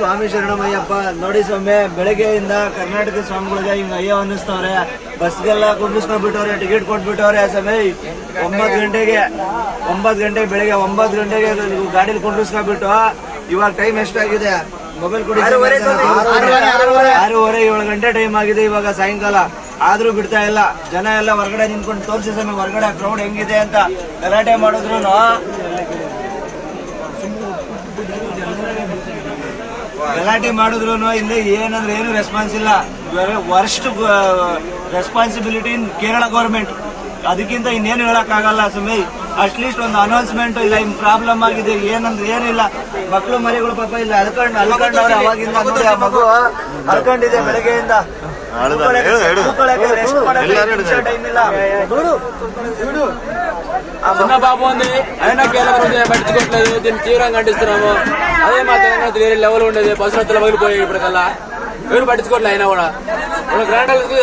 ಸ್ವಾಮಿ ಶರಣಮಯ್ಯಪ್ಪ ನೋಡಿ ಸ್ವಾಮಿ, ಬೆಳಗ್ಗೆಯಿಂದ ಕರ್ನಾಟಕ ಸ್ವಾಮಿಗಳಿಗೆ ಹಿಂಗ ಅಯ್ಯೋ ಅನ್ನಿಸ್ತವ್ರೆ. ಬಸ್ಗೆಲ್ಲ ಕುಂಬಿಸ್ಕೊಂಡ್ಬಿಟ್ಟವ್ರೆ, ಟಿಕೆಟ್ ಕೊಟ್ಬಿಟ್ಟವ್ರೆ ಸ್ವಾಮಿ. 9 ಗಂಟೆಗೆ ಬೆಳಗ್ಗೆ 9 ಗಂಟೆಗೆ ಗಾಡಿಲಿ ಕುಂಡಿಸ್ಕೊಂಡ್ಬಿಟ್ಟು ಇವಾಗ ಟೈಮ್ ಎಷ್ಟಾಗಿದೆ ಮೊಬೈಲ್ ಕೊಡಿ, 6:30-7 ಗಂಟೆ ಟೈಮ್ ಆಗಿದೆ ಇವಾಗ ಸಾಯಂಕಾಲ. ಆದ್ರೂ ಬಿಡ್ತಾ ಇಲ್ಲ. ಜನ ಎಲ್ಲ ಹೊರಗಡೆ ನಿಂತ್ಕೊಂಡು ತೋರಿಸಿ ಸ್ವಾಮಿ ಹೊರಗಡೆ ಕ್ರೌಡ್ ಹೆಂಗಿದೆ ಅಂತ. ಗಲಾಟೆ ಮಾಡಿದ್ರು ಇಲ್ಲಿ ಏನಂದ್ರೆ ಏನು ರೆಸ್ಪಾನ್ಸ್ ಇಲ್ಲ. ವರ್ಸ್ಟ್ ರೆಸ್ಪಾನ್ಸಿಬಿಲಿಟಿ ಇನ್ ಕೇರಳ ಗೌರ್ಮೆಂಟ್. ಅದಕ್ಕಿಂತ ಇನ್ನೇನು ಹೇಳಕ್ ಆಗಲ್ಲ ಸ್ವಾಮಿ. ಅಟ್ಲೀಸ್ಟ್ ಒಂದು ಅನೌನ್ಸ್ಮೆಂಟ್ ಇಲ್ಲ, ಹಿಂಗ್ ಪ್ರಾಬ್ಲಮ್ ಆಗಿದೆ ಏನಂದ್ರೆ ಏನಿಲ್ಲ. ಮಕ್ಕಳು ಮರಿಗಳು ಪಾಪ ಇಲ್ಲ ಅಲ್ಕೊಂಡವ್ರೆ. ಅವಾಗಿಂದ ನೋಡಿ ಆ ಮಗು ಅಲ್ಕೊಂಡಿದೆ ಬೆಳಗ್ಗೆಯಿಂದ. టైం ಇಲ್ಲ. బాబు ఉంది అయినా కేరళ పట్టించుకోవట్లేదు. దీన్ని తీవ్రంగా ఖండిస్తున్నాము. అదే మాత్రం వేరే లెవెల్ ఉండేది. బస్సులు పగిలిపోయాయి ఇప్పటికల్లా. ఎవరు పట్టించుకోవట్లేదు. అయినా కూడా గ్రాండ్కి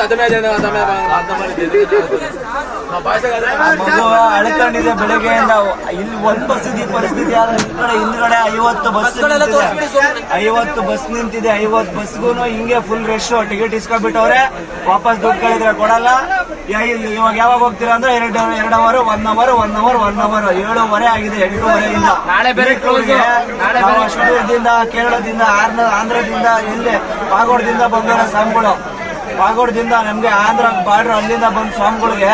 ಅಳ್ಕೊಂಡಿದೆ ಬೆಳಗ್ಗೆಯಿಂದ. ಇಲ್ಲಿ ಒಂದ್ ಬಸ್ ಇದೆ ಪರಿಸ್ಥಿತಿ. ಆದ್ರೆ ಹಿಂದ್ಗಡೆ 50 ಬಸ್ ನಿಂತಿದೆ. 50 ಬಸ್ಗೂ ಹಿಂಗೆ ಫುಲ್ ರಶ್. ಟಿಕೆಟ್ ಇಸ್ಕೊಂಡ್ಬಿಟ್ಟವ್ರೆ. ವಾಪಸ್ ದುಡ್ಡು ಕಳಿದ್ರೆ ಕೊಡಲ್ಲ. ಇವಾಗ ಯಾವಾಗ ಹೋಗ್ತೀರಾ ಅಂದ್ರೆ 2 ಅವರ್ 1 ಅವರ್ 7:30 ಆಗಿದೆ. 8:30 ಅಷ್ಟೂರದಿಂದ ಕೇರಳದಿಂದ ಆಂಧ್ರದಿಂದ ಎಲ್ಲಿ ಪಾಗೋಡದಿಂದ ಬಂದವರ ಸ್ವಾಮಿಗಳು. ಪಾಗೋಡದಿಂದ ನಮ್ಗೆ ಆಂಧ್ರ ಬಾರ್ಡರ್ ಅಲ್ಲಿಂದ ಬಂದ ಸ್ವಾಮಿಗಳಿಗೆ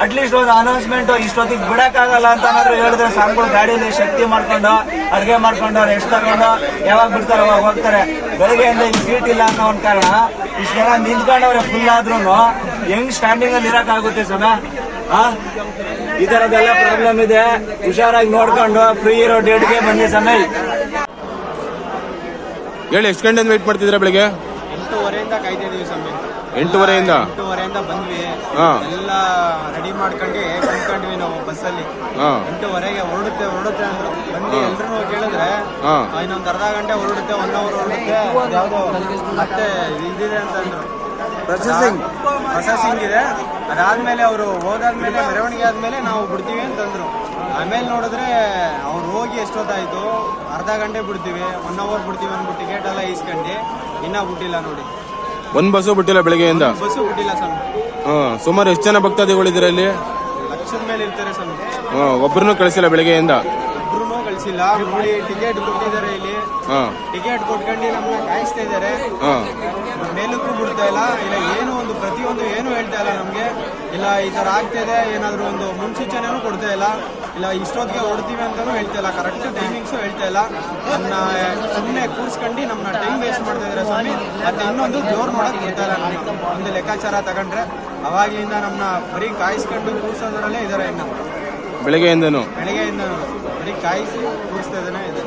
ಅಟ್ಲೀಸ್ಟ್ ಒಂದು ಅನೌನ್ಸ್ಮೆಂಟ್ ಇಷ್ಟೊತ್ತಿಗೆ ಬಿಡಕ್ಕಾಗಲ್ಲ ಅಂತ ಏನಾದ್ರು ಹೇಳಿದ್ರೆ ಸ್ವಾಮಿಗಳು ಗಾಡಿಯಲ್ಲಿ ಶಕ್ತಿ ಮಾಡ್ಕೊಂಡು ಅಡ್ಗೆ ಮಾಡ್ಕೊಂಡು ರೆಸ್ಟ್ ತಗೊಂಡು ಯಾವಾಗ ಬಿಡ್ತಾರೆ ಅವಾಗ ಹೋಗ್ತಾರೆ. ಬೆಳಗ್ಗೆಯಿಂದ ಇಲ್ಲಿ ಸೀಟ್ ಇಲ್ಲ ಅನ್ನೋ ಒಂದ್ ಕಾರಣ ಇಷ್ಟ ಜನ ನಿಂತ್ಕೊಂಡವ್ರೆ. ಫುಲ್ ಆದ್ರೂ ಹೆಂಗ್ ಸ್ಟ್ಯಾಂಡಿಂಗ್ ಅಲ್ಲಿ ಇರಕ್ಕಾಗುತ್ತೆ ಸಮಯ? ಈ ತರದೆಲ್ಲ ಪ್ರಾಬ್ಲಮ್ ಇದೆ. ಹುಷಾರಾಗಿ ನೋಡ್ಕೊಂಡು ಫ್ರೀ ಇರೋ ಡೇಟ್ಗೆ ಬನ್ನಿ ಸಮಯ. ಹೇಳಿ, ಎಷ್ಟು ಗಂಟೆಯಿಂದ ವೇಟ್ ಮಾಡ್ತಿದ್ರೆ? ಬೆಳಿಗ್ಗೆ 8:30 ಕಾಯ್ತಾ ಇದೀವಿ ಸ್ವಾಮಿ. 8:30 ಬಂದ್ವಿ. ಎಲ್ಲ ರೆಡಿ ಮಾಡ್ಕೊಂಡು ಕುಂತ್ಕೊಂಡ್ವಿ ನಾವು ಬಸ್ಸಲ್ಲಿ. 8:30 ಹೊರಡುತ್ತೆ ಅಂದ್ರು. ಬಂದು ಎಲ್ರು ಕೇಳಿದ್ರೆ ಇನ್ನೊಂದು ಅರ್ಧ ಗಂಟೆ ಹೊರಡುತ್ತೆ, 1 ಅವರ್ ಹೊರಡುತ್ತೆ, ಯಾವ್ದೋ ಮತ್ತೆ ಇದಿದೆ ಅಂತಂದ್ರು. ಪ್ರೊಸೆಸಿಂಗ್ ಇದೆ. ಅದಾದ್ಮೇಲೆ ಅವರು ಹೋದಾದ್ಮೇಲೆ ಮೆರವಣಿಗೆ ಆದ್ಮೇಲೆ ನಾವು ಬಿಡ್ತೀವಿ ಅಂತಂದ್ರು. ಆಮೇಲೆ ನೋಡಿದ್ರೆ ಅವ್ರು ಹೋಗಿ ಎಷ್ಟೊತ್ತಾಯ್ತು, ಅರ್ಧ ಗಂಟೆ ಬಿಡ್ತೀವಿ, 1 ಅವರ್ ಬಿಡ್ತೀವಿ ಅಂದ್ಬಿಟ್ಟು ಟಿಕೆಟ್ ಎಲ್ಲ ಈಸ್ಕೊಂಡು ಇನ್ನ ಬಿಟ್ಟಿಲ್ಲ ನೋಡಿ. ಒಂದ್ ಬಸ್ಸು ಬಿಟ್ಟಿಲ್ಲ ಬೆಳಗ್ಗೆಯಿಂದ. ಬಸ್ಸು ಬಿಟ್ಟಿಲ್ಲ ಸ್ವಾಮಿ. ಸುಮಾರು ಎಷ್ಟು ಜನ ಭಕ್ತಾದಿಗಳಿದ್ದಾರೆ ಇಲ್ಲಿ? ಲಕ್ಷದ ಮೇಲೆ ಇರ್ತಾರೆ ಸ್ವಾಮಿ. ಒಬ್ರು ಕಳಿಸಿಲ್ಲ ಬೆಳಗ್ಗೆಯಿಂದ? ಒಬ್ರು ಕಳಿಸಿಲ್ಲ ನೋಡಿ. ಟಿಕೆಟ್ ಕೊಟ್ಟಿದ್ದಾರೆ ಇಲ್ಲಿ. ಟಿಕೆಟ್ ಕೊಟ್ಕೊಂಡು ನಮ್ಮನ್ನ ಕಾಯಿಸ್ತಾ ಇದಾರೆ. ಮೇಲಕ್ಕೂ ಬಿಡ್ತಾ ಇಲ್ಲ. ಏನು ಒಂದು ಪ್ರತಿಯೊಂದು ಏನು ಹೇಳ್ತಾ ಇಲ್ಲ ನಮ್ಗೆ. ಇಲ್ಲ ಈ ತರ ಆಗ್ತಿದೆ, ಏನಾದ್ರು ಒಂದು ಮುನ್ಸೂಚನೆನೂ ಕೊಡ್ತಾ ಇಲ್ಲ. ಇಲ್ಲ ಇಷ್ಟೊತ್ತಿಗೆ ಹೊಡ್ತೀವಿ ಅಂತಾನು ಹೇಳ್ತಾ ಇಲ್ಲ. ಕರೆಕ್ಟ್ ಟೈಮಿಂಗ್ಸು ಹೇಳ್ತಾ ಇಲ್ಲ. ನಮ್ಮನ್ನ ಸುಮ್ಮನೆ ಕೂರ್ಸ್ಕೊಂಡು ನಮ್ಮನ್ನ ಟೈಮ್ ವೇಸ್ಟ್ ಮಾಡ್ತಾ ಇದಾರೆ ಸ್ವಾಮಿ. ಮತ್ತೆ ಇನ್ನೊಂದು ಜೋರ್ ಮಾಡಕ್ ಬಿಡ್ತಾ ಇಲ್ಲ. ನಮ್ಮ ಒಂದು ಲೆಕ್ಕಾಚಾರ ತಗೊಂಡ್ರೆ ಅವಾಗಿಂದ ನಮ್ಮನ್ನ ಬರೀ ಕಾಯಿಸ್ಕೊಂಡು ಕೂರ್ಸೋದ್ರಲ್ಲೇ ಇದಾರೆ. ಇನ್ನು ಬೆಳಗ್ಗೆಯಿಂದ ಬರೀ ಕಾಯಿಸಿ ಕೂರಿಸ್ತಾ ಇದ್ದಾನೆ ಇದೆ.